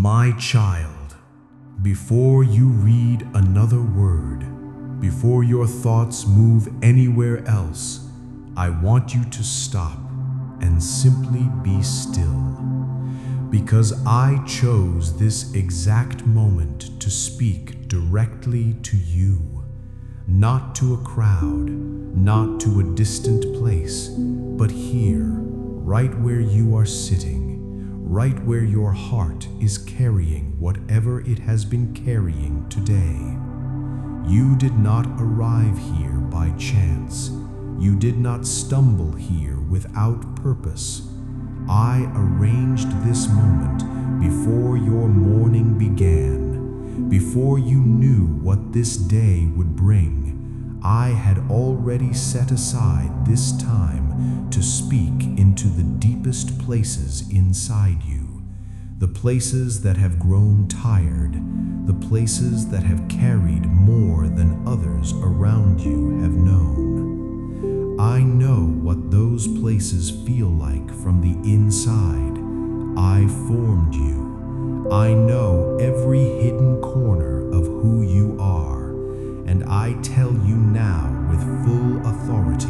My child, before you read another word, before your thoughts move anywhere else, I want you to stop and simply be still. Because I chose this exact moment to speak directly to you, not to a crowd, not to a distant place, but here, right where you are sitting, right where your heart is carrying whatever it has been carrying today. You did not arrive here by chance. You did not stumble here without purpose. I arranged this moment before your morning began, before you knew what this day would bring. I had already set aside this time to speak into the deepest places inside you, the places that have grown tired, the places that have carried more than others around you have known. I know what those places feel like from the inside. I formed you. I know every hidden corner of who you are. And I tell you now with full authority,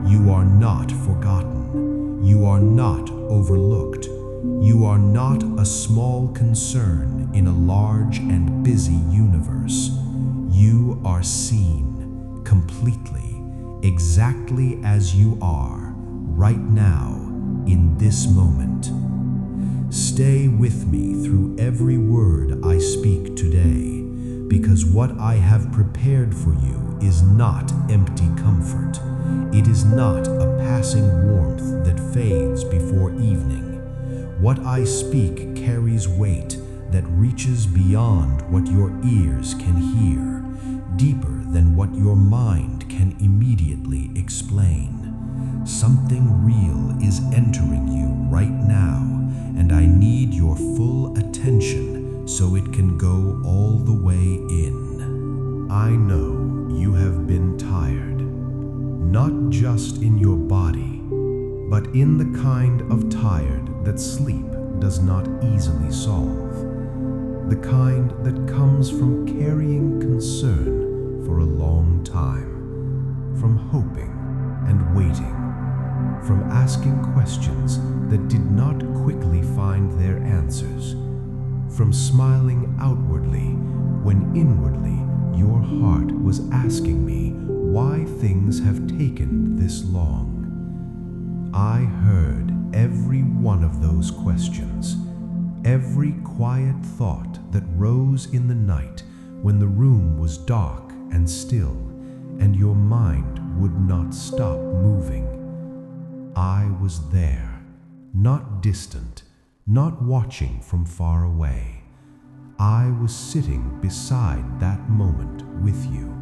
you are not forgotten. You are not overlooked. You are not a small concern in a large and busy universe. You are seen completely, exactly as you are, right now, in this moment. Stay with me through every word I speak today, because what I have prepared for you is not empty comfort. It is not a passing warmth that fades before evening. What I speak carries weight that reaches beyond what your ears can hear, deeper than what your mind can immediately explain. Something real is entering you right now, and I need your full attention so it can go all the way in. I know you have been tired, not just in your body, but in the kind of tired that sleep does not easily solve, the kind that comes from carrying concern for a long time, from hoping and waiting, from asking questions that did not quickly find their answers, from smiling outwardly when inwardly your heart was asking me why things have taken this long. I heard every one of those questions, every quiet thought that rose in the night when the room was dark and still, and your mind would not stop moving. I was there, not distant, not watching from far away. I was sitting beside that moment with you,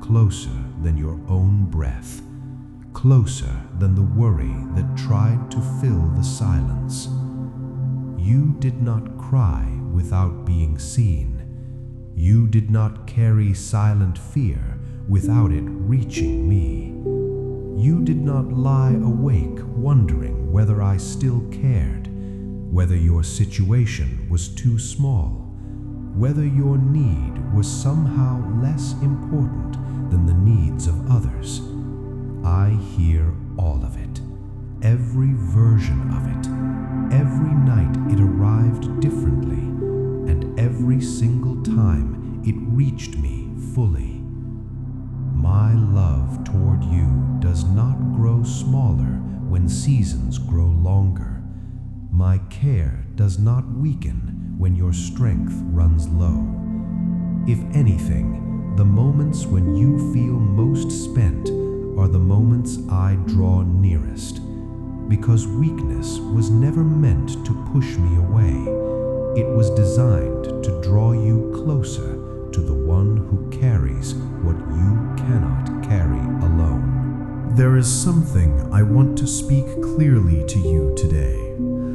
closer than your own breath, closer than the worry that tried to fill the silence. You did not cry without being seen. You did not carry silent fear without it reaching me. You did not lie awake wondering whether I still cared, whether your situation was too small, whether your need was somehow less important than the needs of others. I hear all of it, every version of it. Every night it arrived differently, and every single time it reached me fully. My love toward you does not grow smaller when seasons grow longer. My care does not weaken when your strength runs low. If anything, the moments when you feel most spent are the moments I draw nearest, because weakness was never meant to push me away. It was designed to draw you closer to the one who carries what you cannot carry alone. There is something I want to speak clearly to you today,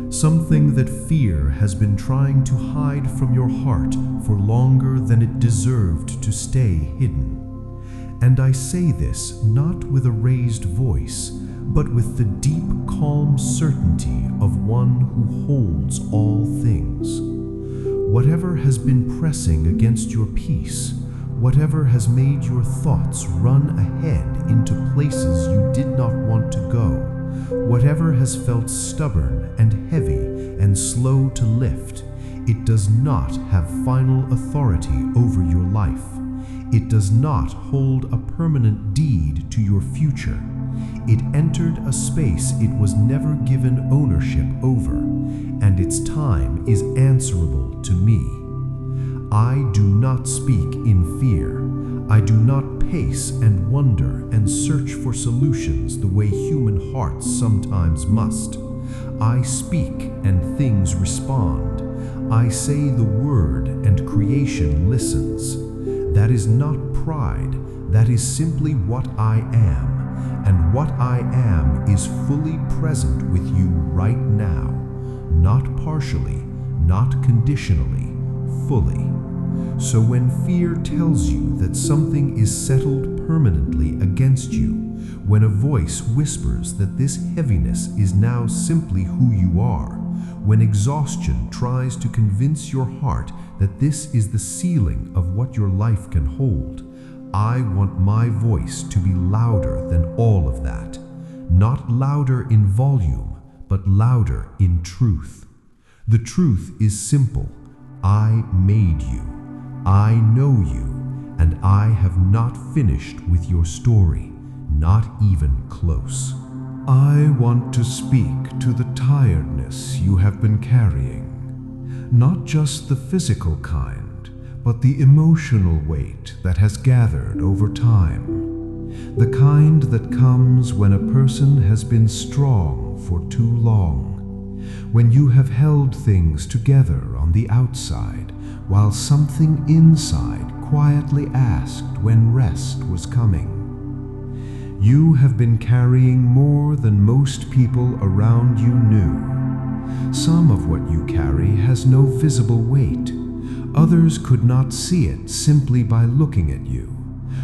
something that fear has been trying to hide from your heart for longer than it deserved to stay hidden. And I say this not with a raised voice, but with the deep, calm certainty of one who holds all things. Whatever has been pressing against your peace, whatever has made your thoughts run ahead into places you did not want to go, whatever has felt stubborn and heavy and slow to lift, it does not have final authority over your life. It does not hold a permanent deed to your future. It entered a space it was never given ownership over, and its time is answerable to me. I do not speak in fear. I do not pace and wonder and search for solutions the way human hearts sometimes must. I speak and things respond. I say the word and creation listens. That is not pride, that is simply what I am. And what I am is fully present with you right now, not partially, not conditionally, fully. So when fear tells you that something is settled permanently against you, when a voice whispers that this heaviness is now simply who you are, when exhaustion tries to convince your heart that this is the ceiling of what your life can hold, I want my voice to be louder than all of that. Not louder in volume, but louder in truth. The truth is simple. I made you. I know you, and I have not finished with your story, not even close. I want to speak to the tiredness you have been carrying, not just the physical kind, but the emotional weight that has gathered over time, the kind that comes when a person has been strong for too long, when you have held things together on the outside while something inside quietly asked when rest was coming. You have been carrying more than most people around you knew. Some of what you carry has no visible weight. Others could not see it simply by looking at you.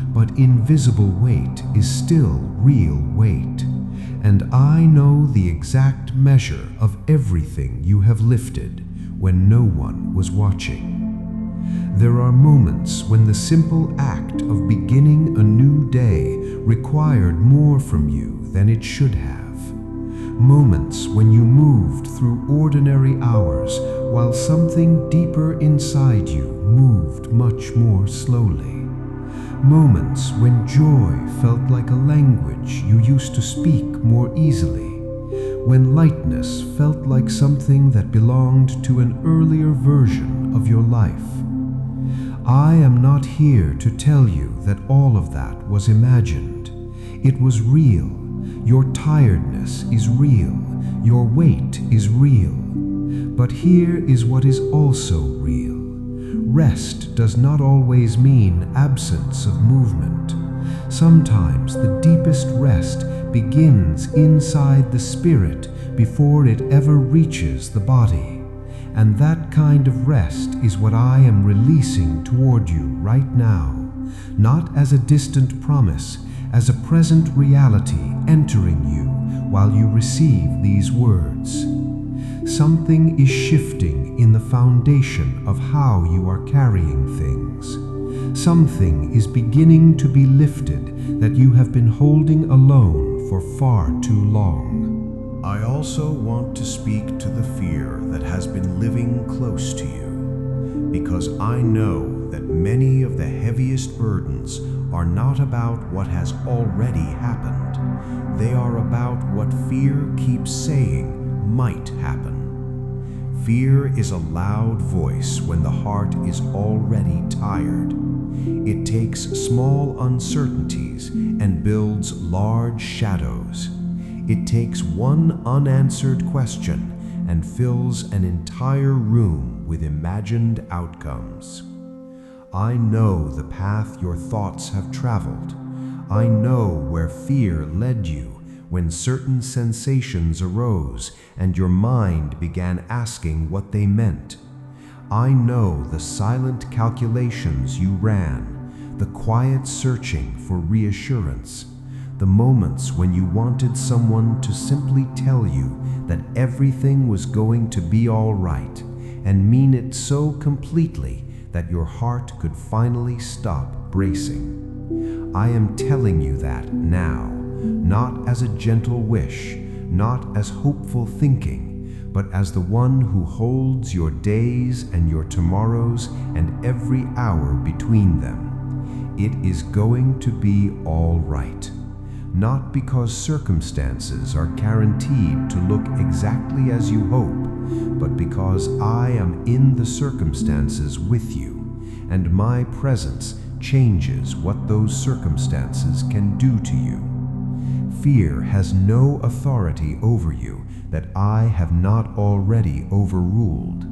But invisible weight is still real weight. And I know the exact measure of everything you have lifted when no one was watching. There are moments when the simple act of beginning a new day required more from you than it should have. Moments when you moved through ordinary hours while something deeper inside you moved much more slowly. Moments when joy felt like a language you used to speak more easily. When lightness felt like something that belonged to an earlier version of your life. I am not here to tell you that all of that was imagined. It was real. Your tiredness is real. Your weight is real. But here is what is also real. Rest does not always mean absence of movement. Sometimes the deepest rest begins inside the spirit before it ever reaches the body. And that kind of rest is what I am releasing toward you right now, not as a distant promise, as a present reality entering you while you receive these words. Something is shifting in the foundation of how you are carrying things. Something is beginning to be lifted that you have been holding alone for far too long. I also want to speak to the fear that has been living close to you, because I know that many of the heaviest burdens are not about what has already happened. They are about what fear keeps saying might happen. Fear is a loud voice when the heart is already tired. It takes small uncertainties and builds large shadows. It takes one unanswered question and fills an entire room with imagined outcomes. I know the path your thoughts have traveled. I know where fear led you when certain sensations arose and your mind began asking what they meant. I know the silent calculations you ran, the quiet searching for reassurance, the moments when you wanted someone to simply tell you that everything was going to be all right, and mean it so completely that your heart could finally stop bracing. I am telling you that now, not as a gentle wish, not as hopeful thinking, but as the one who holds your days and your tomorrows and every hour between them. It is going to be all right. Not because circumstances are guaranteed to look exactly as you hope, but because I am in the circumstances with you, and my presence changes what those circumstances can do to you. Fear has no authority over you that I have not already overruled.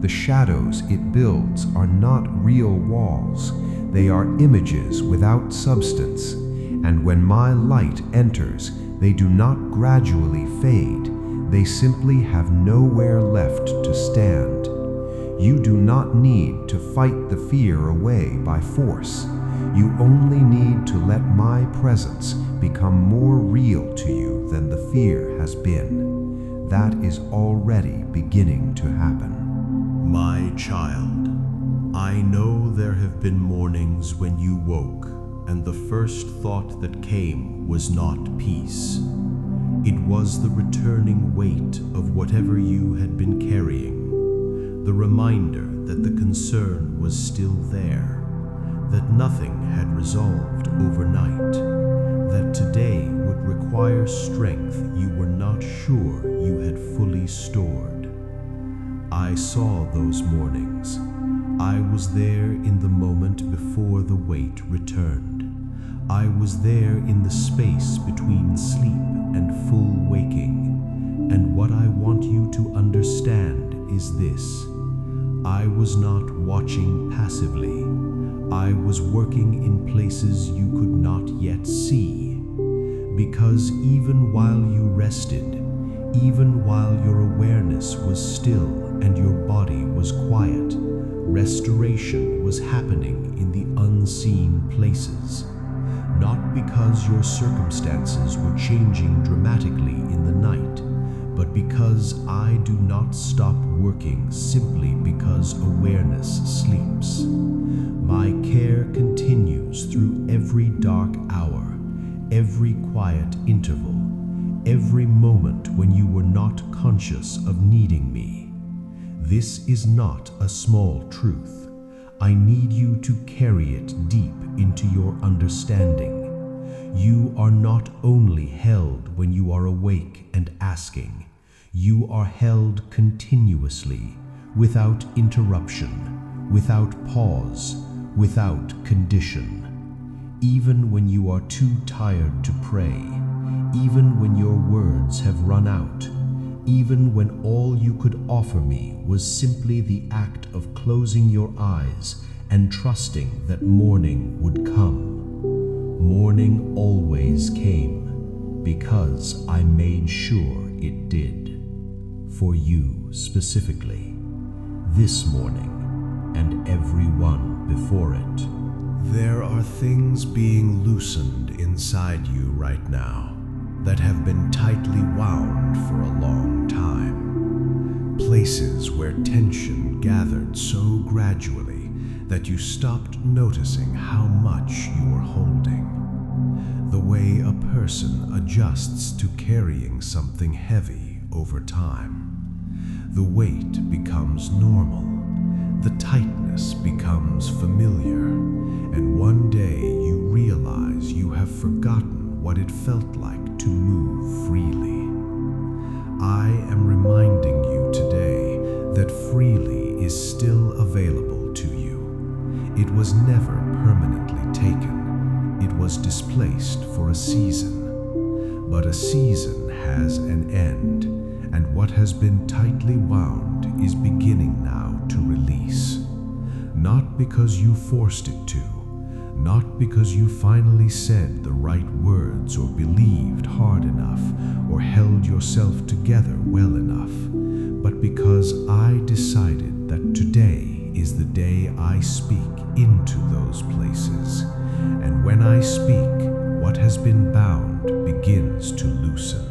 The shadows it builds are not real walls. They are images without substance. And when my light enters, they do not gradually fade. They simply have nowhere left to stand. You do not need to fight the fear away by force. You only need to let my presence become more real to you than the fear has been. That is already beginning to happen. My child, I know there have been mornings when you woke, and the first thought that came was not peace. It was the returning weight of whatever you had been carrying, the reminder that the concern was still there, that nothing had resolved overnight, that today would require strength you were not sure you had fully stored. I saw those mornings. I was there in the moment before the weight returned. I was there in the space between sleep and full waking. And what I want you to understand is this. I was not watching passively. I was working in places you could not yet see. Because even while you rested, even while your awareness was still and your body was quiet, restoration was happening in the unseen places. Not because your circumstances were changing dramatically in the night, but because I do not stop working simply because awareness sleeps. My care continues through every dark hour, every quiet interval, every moment when you were not conscious of needing me. This is not a small truth. I need you to carry it deep into your understanding. You are not only held when you are awake and asking. You are held continuously, without interruption, without pause, without condition. Even when you are too tired to pray, even when your words have run out, even when all you could offer me was simply the act of closing your eyes and trusting that morning would come. Morning always came, because I made sure it did. For you specifically, this morning and every one before it. There are things being loosened inside you right now that have been tightly wound for a long time. Places where tension gathered so gradually that you stopped noticing how much you were holding. The way a person adjusts to carrying something heavy over time. The weight becomes normal. The tightness becomes familiar. And one day you realize you have forgotten what it felt like to move freely. I am reminding you today that freely is still available to you. It was never permanently taken. It was displaced for a season. But a season has an end, and what has been tightly wound is beginning now to release. Not because you forced it to, not because you finally said the right words or believed hard enough or held yourself together well enough, but because I decided that today is the day I speak into those places. And when I speak, what has been bound begins to loosen.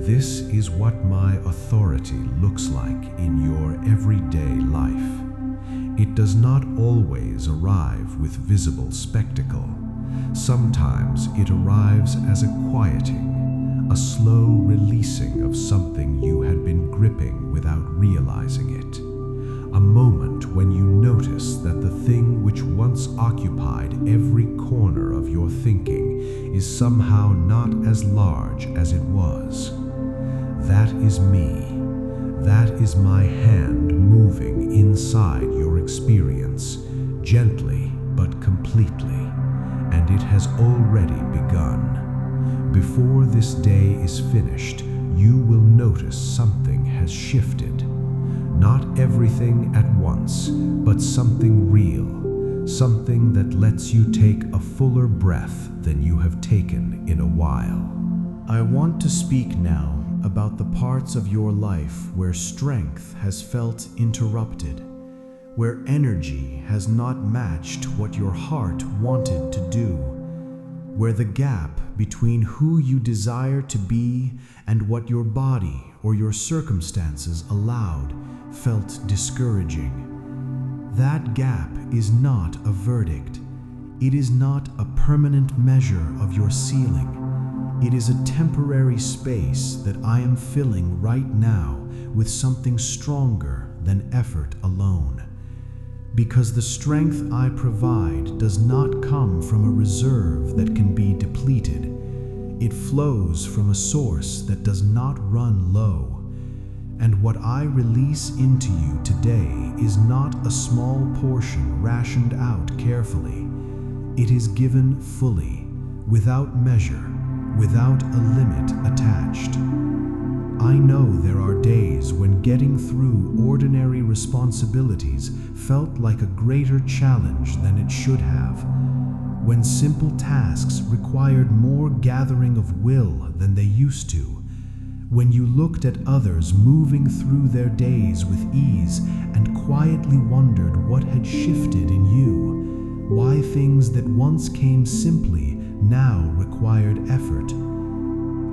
This is what my authority looks like in your everyday life. It does not always arrive with visible spectacle. Sometimes it arrives as a quieting, a slow releasing of something you had been gripping without realizing it. A moment when you notice that the thing which once occupied every corner of your thinking is somehow not as large as it was. That is me. That is my hand moving inside your experience, gently but completely, and it has already begun. Before this day is finished, you will notice something has shifted. Not everything at once, but something real, something that lets you take a fuller breath than you have taken in a while. I want to speak now about the parts of your life where strength has felt interrupted, where energy has not matched what your heart wanted to do, where the gap between who you desire to be and what your body or your circumstances allowed felt discouraging. That gap is not a verdict. It is not a permanent measure of your ceiling. It is a temporary space that I am filling right now with something stronger than effort alone. Because the strength I provide does not come from a reserve that can be depleted. It flows from a source that does not run low. And what I release into you today is not a small portion rationed out carefully. It is given fully, without measure, without a limit attached. I know there are days when getting through ordinary responsibilities felt like a greater challenge than it should have, when simple tasks required more gathering of will than they used to, when you looked at others moving through their days with ease and quietly wondered what had shifted in you, why things that once came simply now required effort.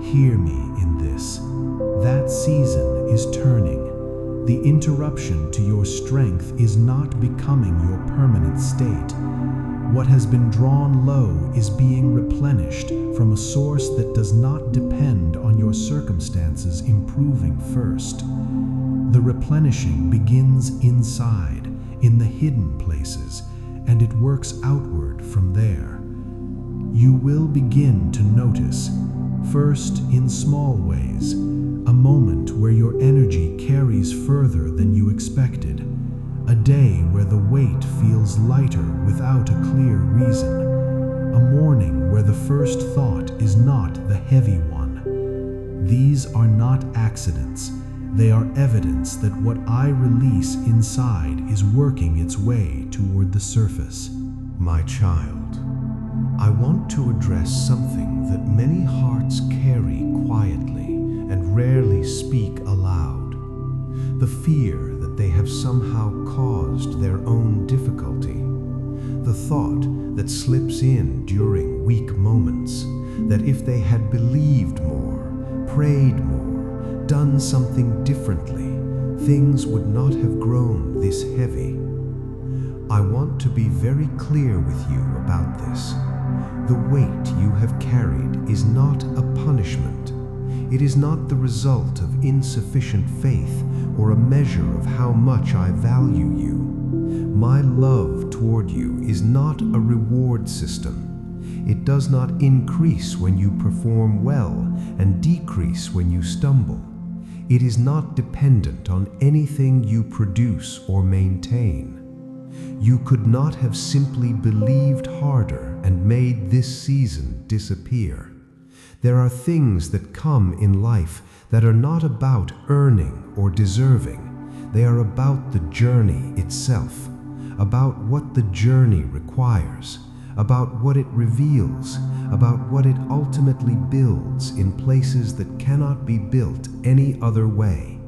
Hear me in this. That season is turning. The interruption to your strength is not becoming your permanent state. What has been drawn low is being replenished from a source that does not depend on your circumstances improving first. The replenishing begins inside, in the hidden places, and it works outward from there. You will begin to notice, first in small ways, a moment where your energy carries further than you expected, a day where the weight feels lighter without a clear reason, a morning where the first thought is not the heavy one. These are not accidents. They are evidence that what I release inside is working its way toward the surface. My child, I want to address something that many hearts carry quietly and rarely speak aloud. The fear that they have somehow caused their own difficulty. The thought that slips in during weak moments that if they had believed more, prayed more, done something differently, things would not have grown this heavy. I want to be very clear with you about this. The weight you have carried is not a punishment. It is not the result of insufficient faith or a measure of how much I value you. My love toward you is not a reward system. It does not increase when you perform well and decrease when you stumble. It is not dependent on anything you produce or maintain. You could not have simply believed harder and made this season disappear. There are things that come in life that are not about earning or deserving. They are about the journey itself, about what the journey requires, about what it reveals, about what it ultimately builds in places that cannot be built any other way.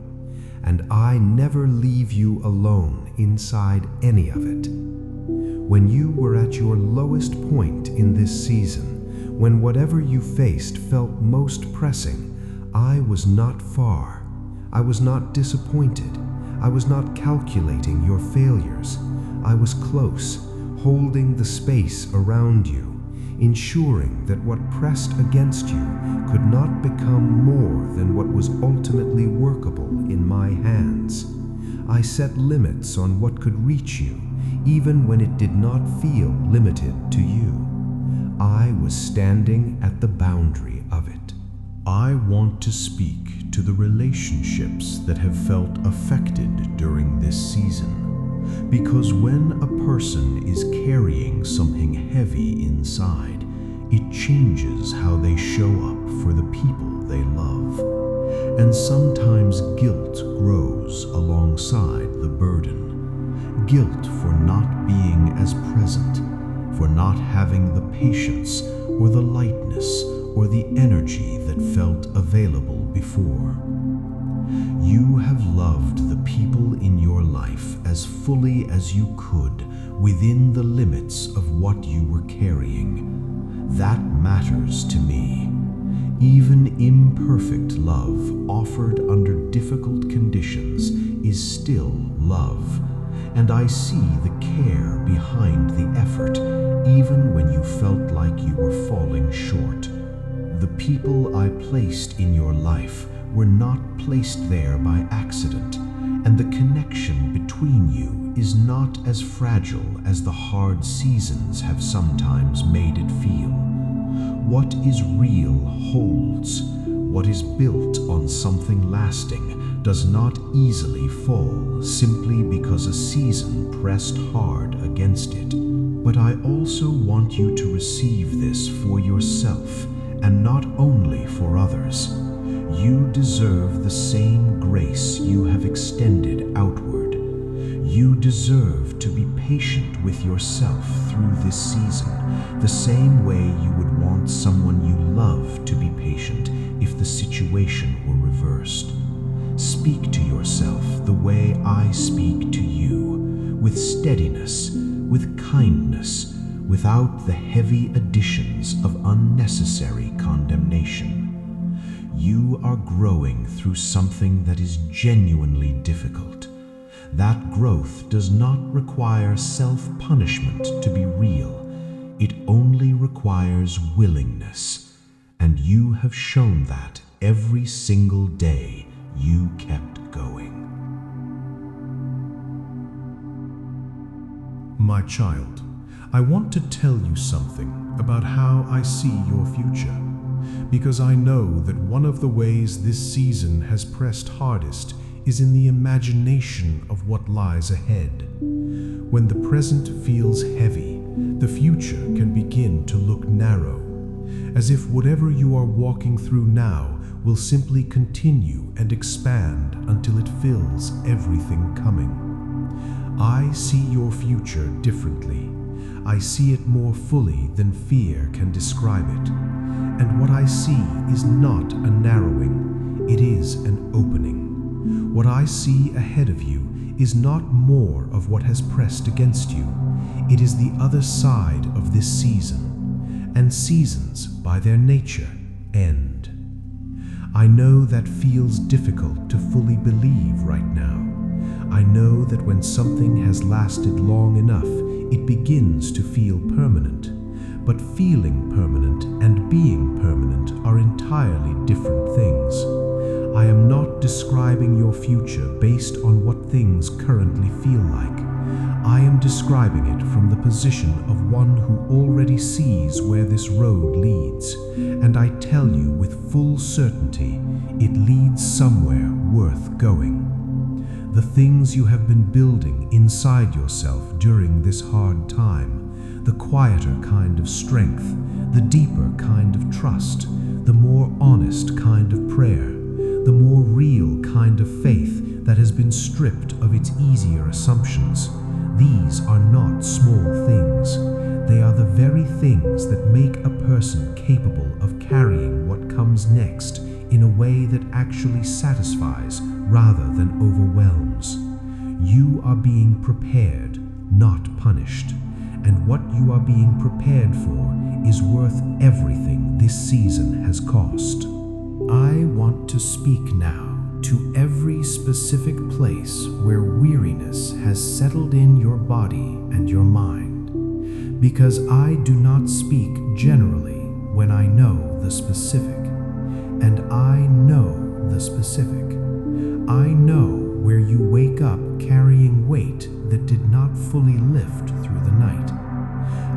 And I never leave you alone inside any of it. When you were at your lowest point in this season, when whatever you faced felt most pressing, I was not far. I was not disappointed. I was not calculating your failures. I was close, holding the space around you, ensuring that what pressed against you could not become more than what was ultimately workable in my hands. I set limits on what could reach you, even when it did not feel limited to you. I was standing at the boundary of it. I want to speak to the relationships that have felt affected during this season, because when a person is carrying something heavy inside, it changes how they show up for the people they love. And sometimes guilt grows alongside the burden. Guilt for not being as present, for not having the patience or the lightness or the energy that felt available before. You have loved the people in your life as fully as you could within the limits of what you were carrying. That matters to me. Even imperfect love offered under difficult conditions is still love, and I see the care behind the effort, even when you felt like you were falling short. The people I placed in your life were not placed there by accident, and the connection between you is not as fragile as the hard seasons have sometimes made it feel. What is real holds. What is built on something lasting does not easily fall simply because a season pressed hard against it. But I also want you to receive this for yourself, and not only for others. You deserve the same grace you have extended outward. You deserve to be patient with yourself through this season, the same way you would want someone you love to be patient if the situation were reversed. Speak to yourself the way I speak to you, with steadiness, with kindness, without the heavy additions of unnecessary condemnation. You are growing through something that is genuinely difficult. That growth does not require self-punishment to be real. It only requires willingness, and you have shown that every single day you kept going. My child, I want to tell you something about how I see your future, because I know that one of the ways this season has pressed hardest is in the imagination of what lies ahead. When the present feels heavy, the future can begin to look narrow, as if whatever you are walking through now will simply continue and expand until it fills everything coming. I see your future differently. I see it more fully than fear can describe it. And what I see is not a narrowing, it is an opening. What I see ahead of you is not more of what has pressed against you. It is the other side of this season. And seasons, by their nature, end. I know that feels difficult to fully believe right now. I know that when something has lasted long enough, it begins to feel permanent. But feeling permanent and being permanent are entirely different things. I am not describing your future based on what things currently feel like. I am describing it from the position of one who already sees where this road leads, and I tell you with full certainty, it leads somewhere worth going. The things you have been building inside yourself during this hard time, the quieter kind of strength, the deeper kind of trust, the more honest kind of prayer, the more real kind of faith that has been stripped of its easier assumptions. These are not small things. They are the very things that make a person capable of carrying what comes next in a way that actually satisfies rather than overwhelms. You are being prepared, not punished, and what you are being prepared for is worth everything this season has cost. I want to speak now to every specific place where weariness has settled in your body and your mind, because I do not speak generally when I know the specific, and I know the specific. I know where you wake up carrying weight that did not fully lift through the night.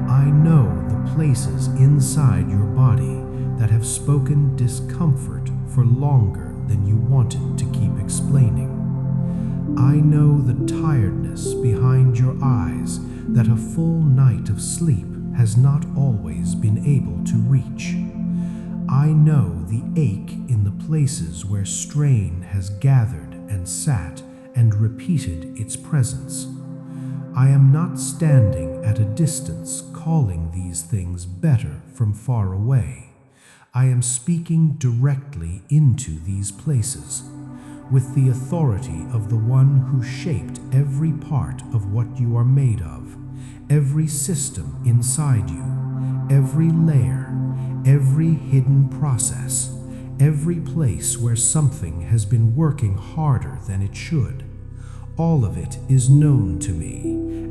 I know the places inside your body that have spoken discomfort for longer than you wanted to keep explaining. I know the tiredness behind your eyes that a full night of sleep has not always been able to reach. I know the ache in the places where strain has gathered and sat and repeated its presence. I am not standing at a distance calling these things better from far away. I am speaking directly into these places, with the authority of the one who shaped every part of what you are made of, every system inside you, every layer, every hidden process, every place where something has been working harder than it should. All of it is known to me,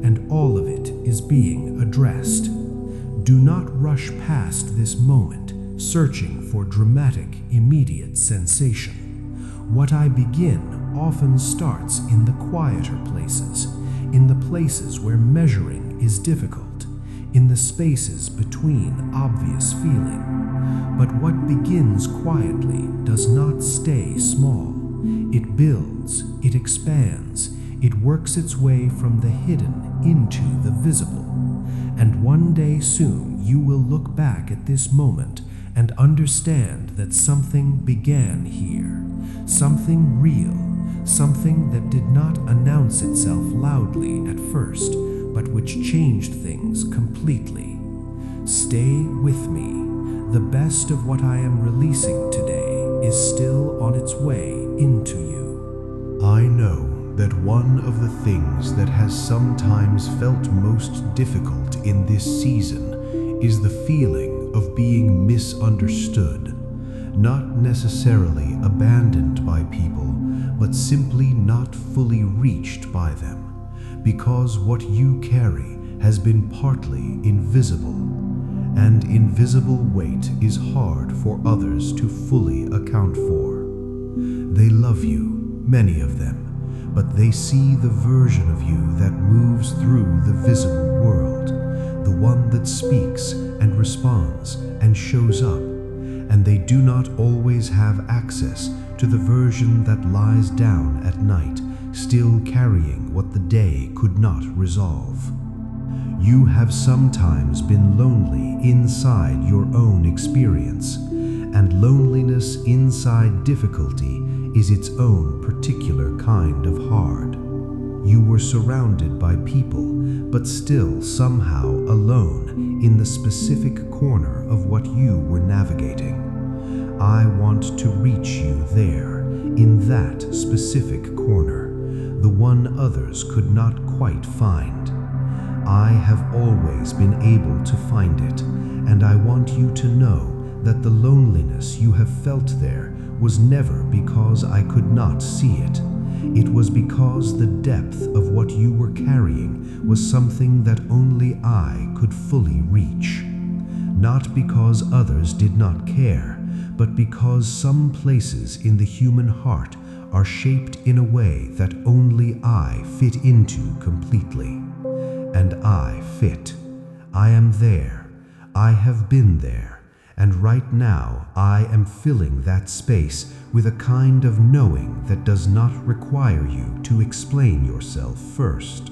and all of it is being addressed. Do not rush past this moment, searching for dramatic, immediate sensation. What I begin often starts in the quieter places, in the places where measuring is difficult, in the spaces between obvious feeling. But what begins quietly does not stay small. It builds, it expands, it works its way from the hidden into the visible. And one day soon you will look back at this moment and understand that something began here, something real, something that did not announce itself loudly at first, but which changed things completely. Stay with me. The best of what I am releasing today is still on its way into you. I know that one of the things that has sometimes felt most difficult in this season is the feeling of being misunderstood, not necessarily abandoned by people, but simply not fully reached by them, because what you carry has been partly invisible, and invisible weight is hard for others to fully account for. They love you, many of them, but they see the version of you that moves through the visible world, the one that speaks and responds and shows up, and they do not always have access to the version that lies down at night, still carrying what the day could not resolve. You have sometimes been lonely inside your own experience, and loneliness inside difficulty is its own particular kind of hard. You were surrounded by people, but still somehow alone in the specific corner of what you were navigating. I want to reach you there, in that specific corner, the one others could not quite find. I have always been able to find it, and I want you to know that the loneliness you have felt there was never because I could not see it. It was because the depth of what you were carrying was something that only I could fully reach. Not because others did not care, but because some places in the human heart are shaped in a way that only I fit into completely. And I fit. I am there. I have been there. And right now, I am filling that space with a kind of knowing that does not require you to explain yourself first.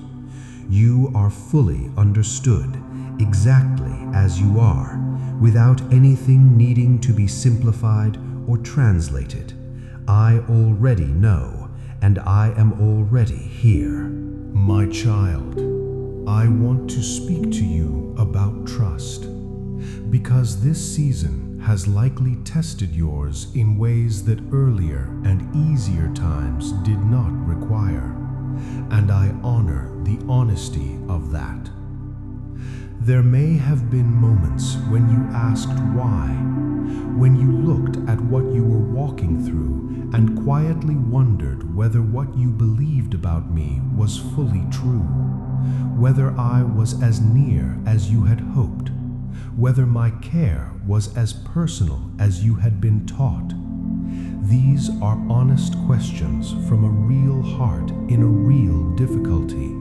You are fully understood, exactly as you are, without anything needing to be simplified or translated. I already know, and I am already here. My child, I want to speak to you about trust, because this season has likely tested yours in ways that earlier and easier times did not require, and I honor the honesty of that. There may have been moments when you asked why, when you looked at what you were walking through and quietly wondered whether what you believed about me was fully true, whether I was as near as you had hoped, whether my care was as personal as you had been taught. These are honest questions from a real heart in a real difficulty,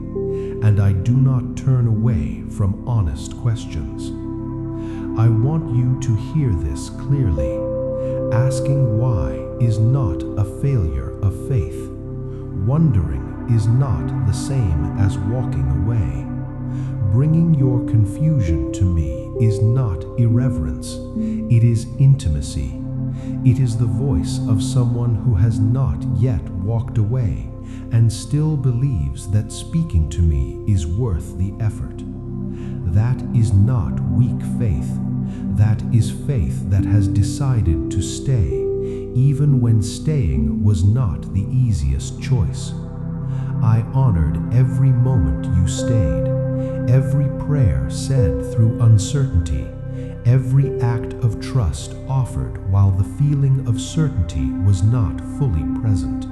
and I do not turn away from honest questions. I want you to hear this clearly. Asking why is not a failure of faith. Wondering is not the same as walking away. Bringing your confusion to me is not irreverence. It is intimacy. It is the voice of someone who has not yet walked away and still believes that speaking to me is worth the effort. That is not weak faith. That is faith that has decided to stay, even when staying was not the easiest choice. I honored every moment you stayed, every prayer said through uncertainty, every act of trust offered while the feeling of certainty was not fully present.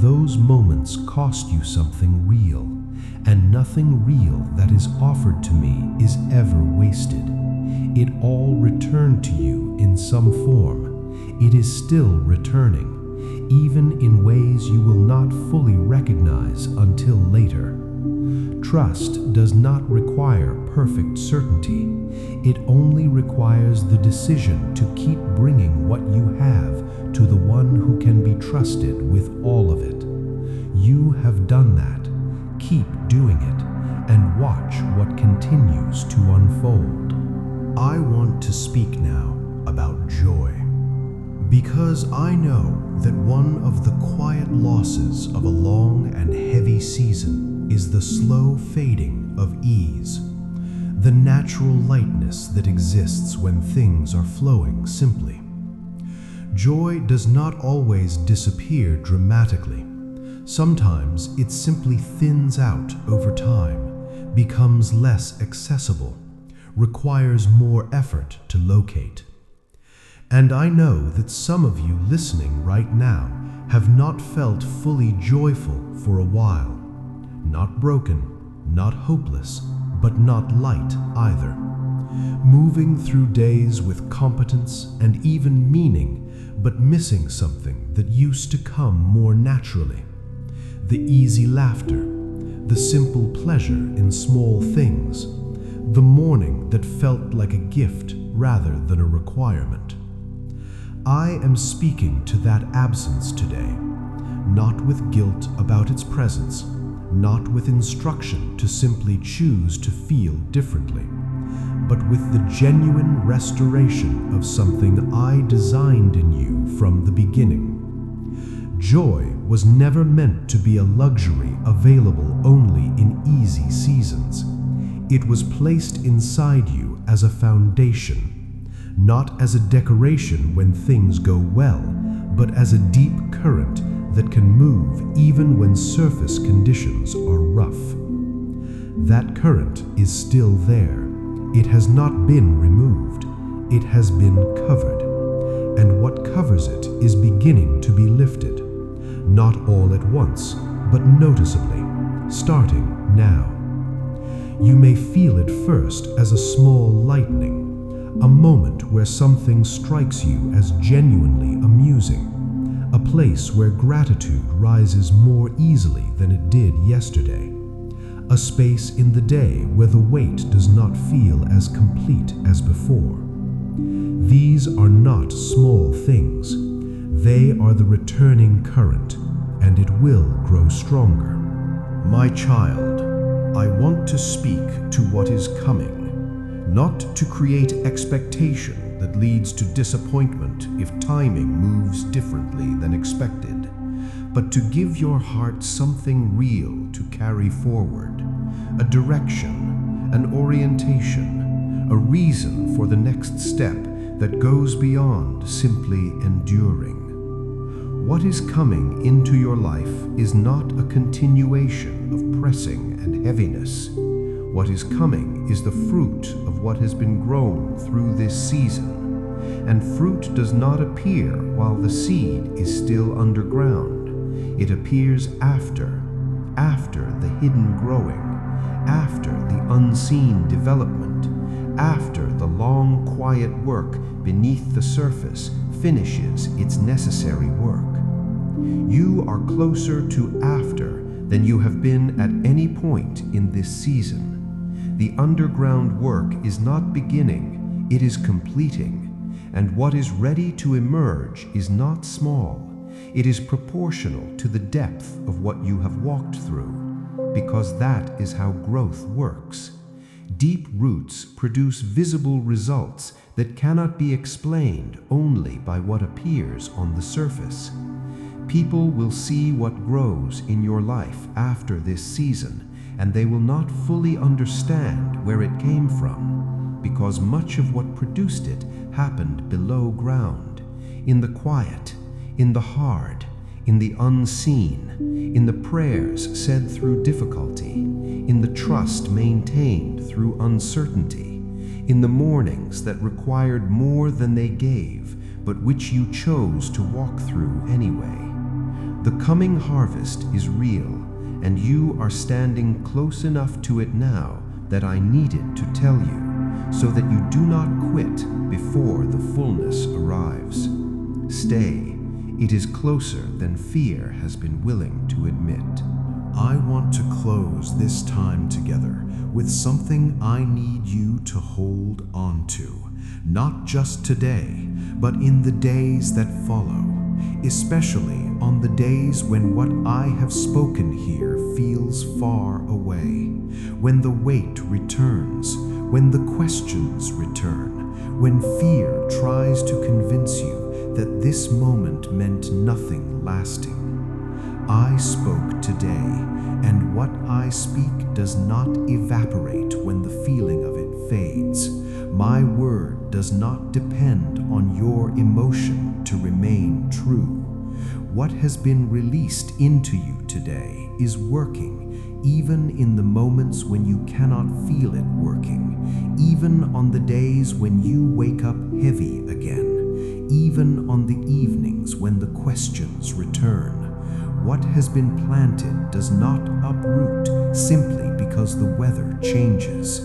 Those moments cost you something real, and nothing real that is offered to me is ever wasted. It all returned to you in some form. It is still returning, even in ways you will not fully recognize until later. Trust does not require perfect certainty. It only requires the decision to keep bringing what you have to the one who can be trusted with all of it. You have done that. Keep doing it, and watch what continues to unfold. I want to speak now about joy, because I know that one of the quiet losses of a long and heavy season is the slow fading of ease, the natural lightness that exists when things are flowing simply. Joy does not always disappear dramatically. Sometimes it simply thins out over time, becomes less accessible, requires more effort to locate. And I know that some of you listening right now have not felt fully joyful for a while. Not broken, not hopeless, but not light either. Moving through days with competence and even meaning, but missing something that used to come more naturally. The easy laughter, the simple pleasure in small things, the morning that felt like a gift rather than a requirement. I am speaking to that absence today, not with guilt about its presence, not with instruction to simply choose to feel differently, but with the genuine restoration of something I designed in you from the beginning. Joy was never meant to be a luxury available only in easy seasons. It was placed inside you as a foundation, not as a decoration when things go well, but as a deep current that can move even when surface conditions are rough. That current is still there. It has not been removed. It has been covered. And what covers it is beginning to be lifted. Not all at once, but noticeably, starting now. You may feel it first as a small lightning, a moment where something strikes you as genuinely amusing, a place where gratitude rises more easily than it did yesterday, a space in the day where the weight does not feel as complete as before. These are not small things. They are the returning current, and it will grow stronger. My child, I want to speak to what is coming, not to create expectation that leads to disappointment if timing moves differently than expected, but to give your heart something real to carry forward, a direction, an orientation, a reason for the next step that goes beyond simply enduring. What is coming into your life is not a continuation of pressing and heaviness. What is coming is the fruit of what has been grown through this season. And fruit does not appear while the seed is still underground. It appears after the hidden growing, after the unseen development, after the long quiet work beneath the surface finishes its necessary work. You are closer to after than you have been at any point in this season. The underground work is not beginning, it is completing. And what is ready to emerge is not small. It is proportional to the depth of what you have walked through, because that is how growth works. Deep roots produce visible results that cannot be explained only by what appears on the surface. People will see what grows in your life after this season, and they will not fully understand where it came from, because much of what produced it happened below ground, in the quiet, in the hard, in the unseen, in the prayers said through difficulty, in the trust maintained through uncertainty, in the mornings that required more than they gave, but which you chose to walk through anyway. The coming harvest is real, and you are standing close enough to it now that I needed to tell you, so that you do not quit before the fullness arrives. Stay, it is closer than fear has been willing to admit. I want to close this time together with something I need you to hold on to, not just today, but in the days that follow, especially on the days when what I have spoken here feels far away, when the weight returns, when the questions return, when fear tries to convince you that this moment meant nothing lasting. I spoke today, and what I speak does not evaporate when the feeling of it fades. My word does not depend on your emotion to remain true. What has been released into you today is working, even in the moments when you cannot feel it working, even on the days when you wake up heavy again, even on the evenings when the questions return. What has been planted does not uproot simply because the weather changes.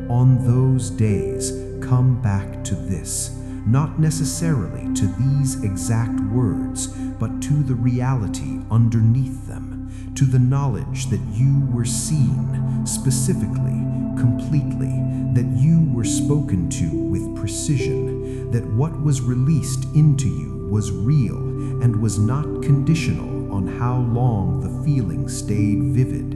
On those days, come back to this, not necessarily to these exact words, but to the reality underneath them, to the knowledge that you were seen, specifically, completely, that you were spoken to with precision, that what was released into you was real and was not conditional on how long the feeling stayed vivid.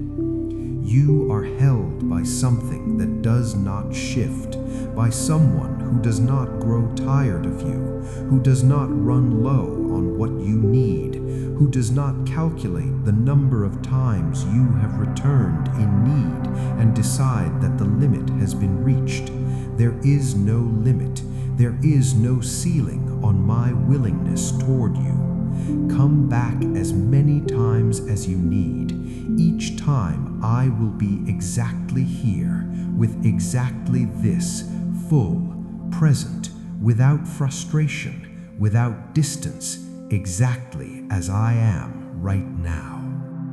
You are held by something that does not shift, by someone who does not grow tired of you, who does not run low on what you need, who does not calculate the number of times you have returned in need and decide that the limit has been reached. There is no limit. There is no ceiling on my willingness toward you. Come back as many times as you need. Each time I will be exactly here, with exactly this, full, present, without frustration, without distance, exactly as I am right now.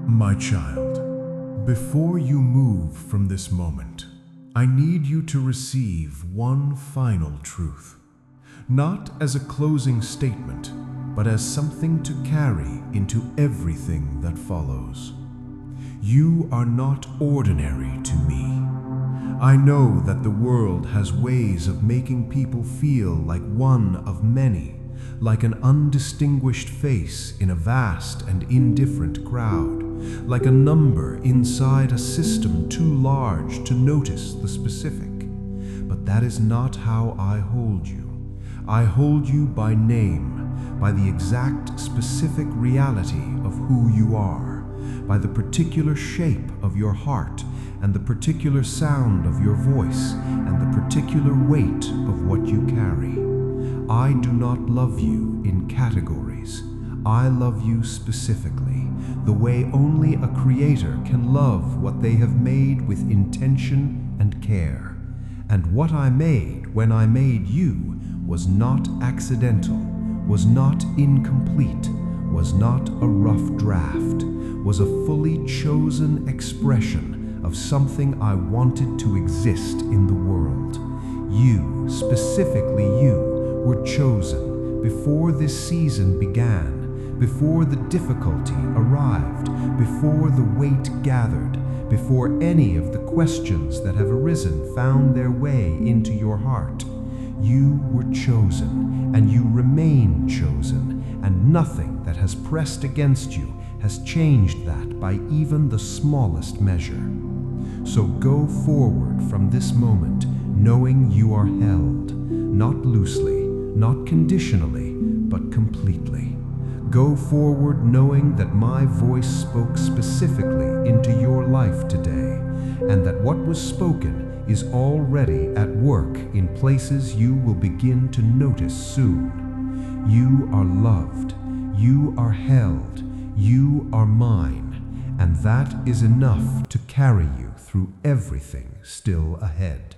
My child, before you move from this moment, I need you to receive one final truth, not as a closing statement, but as something to carry into everything that follows. You are not ordinary to me. I know that the world has ways of making people feel like one of many, like an undistinguished face in a vast and indifferent crowd, like a number inside a system too large to notice the specific. But that is not how I hold you. I hold you by name, by the exact specific reality of who you are, by the particular shape of your heart and the particular sound of your voice and the particular weight of what you carry. I do not love you in categories. I love you specifically, the way only a creator can love what they have made with intention and care. And what I made when I made you was not accidental, was not incomplete, was not a rough draft, was a fully chosen expression of something I wanted to exist in the world. You, specifically you, were chosen before this season began, before the difficulty arrived, before the weight gathered, before any of the questions that have arisen found their way into your heart. You were chosen, and you remain chosen, and nothing that has pressed against you has changed that by even the smallest measure. So go forward from this moment knowing you are held, not loosely, not conditionally, but completely. Go forward knowing that my voice spoke specifically into your life today, and that what was spoken is already at work in places you will begin to notice soon. You are loved, you are held, you are mine, and that is enough to carry you through everything still ahead.